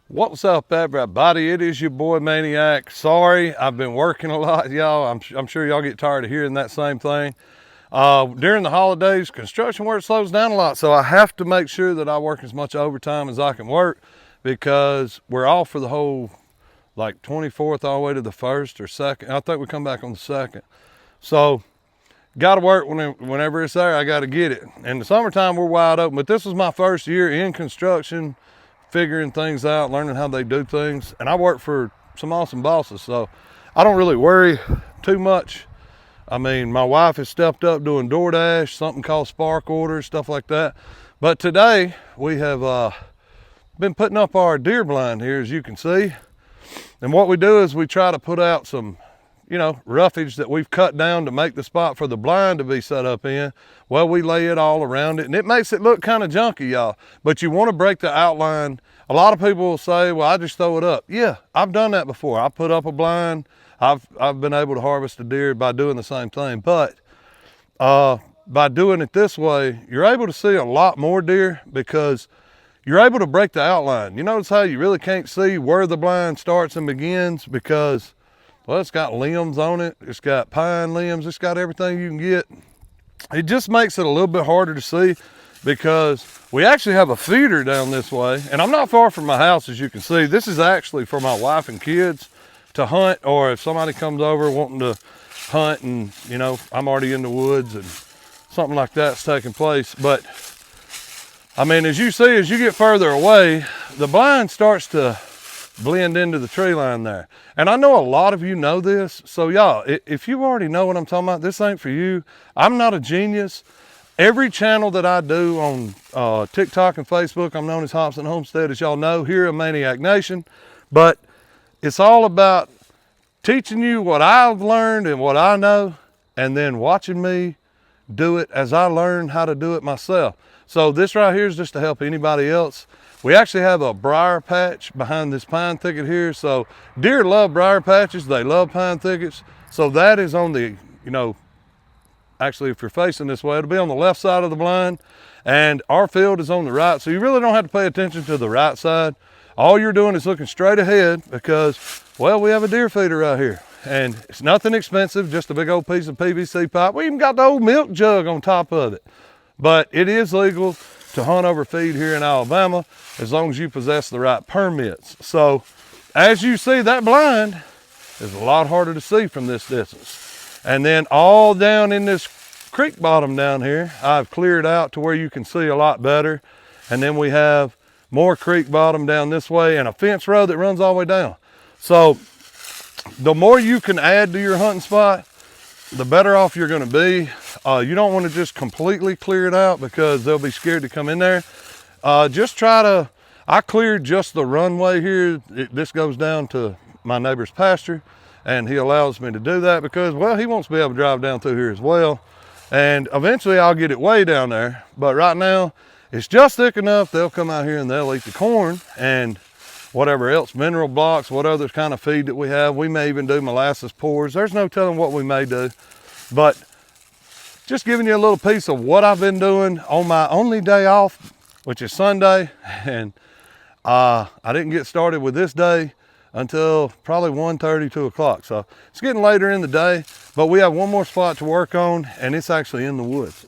What's up, everybody? It is your boy Maniac. Sorry, I've been working a lot, y'all. I'm sure y'all get tired of hearing that same thing. During the holidays, construction work slows down a lot, so I have to make sure that I work as much overtime as I can work because we're off for the whole, like 24th all the way to the 1st or 2nd. I think we come back on the 2nd. So, got to work whenever it's there. I got to get it. In the summertime, we're wide open, but this was my first year in construction, figuring things out, learning how they do things. And I work for some awesome bosses, so I don't really worry too much. I mean, my wife has stepped up doing DoorDash, something called Spark Orders, stuff like that. But today we have been putting up our deer blind here, as you can see. And what we do is we try to put out some, roughage that we've cut down to make the spot for the blind to be set up in. Well, we lay it all around it, and it makes it look kind of junky, y'all. But you want to break the outline. A lot of people will say, well, I just throw it up. Yeah, I've done that before. I put up a blind. I've been able to harvest a deer by doing the same thing. But by doing it this way, you're able to see a lot more deer because you're able to break the outline. You notice how you really can't see where the blind starts and begins because, well, it's got limbs on it. It's got pine limbs. It's got everything you can get. It just makes it a little bit harder to see because we actually have a feeder down this way. And I'm not far from my house, as you can see. This is actually for my wife and kids to hunt, or if somebody comes over wanting to hunt and, I'm already in the woods and something like that's taking place. But, I mean, as you see, as you get further away, the blind starts to blend into the tree line there. And I know a lot of you know this, so y'all, if you already know what I'm talking about, this ain't for you. I'm not a genius. Every channel that I do on TikTok and Facebook, I'm known as Hobson Homestead, as y'all know, here in Maniac Nation. But it's all about teaching you what I've learned and what I know, and then watching me do it as I learn how to do it myself. So this right here is just to help anybody else. We actually have a briar patch behind this pine thicket here. So deer love briar patches. They love pine thickets. So that is on the, actually if you're facing this way, it'll be on the left side of the blind and our field is on the right. So you really don't have to pay attention to the right side. All you're doing is looking straight ahead because, well, we have a deer feeder right here and it's nothing expensive, just a big old piece of PVC pipe. We even got the old milk jug on top of it. But it is legal to hunt over feed here in Alabama as long as you possess the right permits. So as you see, that blind is a lot harder to see from this distance. And then all down in this creek bottom down here, I've cleared out to where you can see a lot better. And then we have more creek bottom down this way and a fence road that runs all the way down. So the more you can add to your hunting spot, the better off you're gonna be. You don't wanna just completely clear it out because they'll be scared to come in there. Just I cleared just the runway here. This goes down to my neighbor's pasture and he allows me to do that because, well, he wants to be able to drive down through here as well. And eventually I'll get it way down there. But right now, it's just thick enough. They'll come out here and they'll eat the corn and whatever else, mineral blocks, what other kind of feed that we have. We may even do molasses pours. There's no telling what we may do. But just giving you a little piece of what I've been doing on my only day off, which is Sunday. And I didn't get started with this day until probably 1:30, 2 o'clock. So it's getting later in the day, but we have one more spot to work on and it's actually in the woods.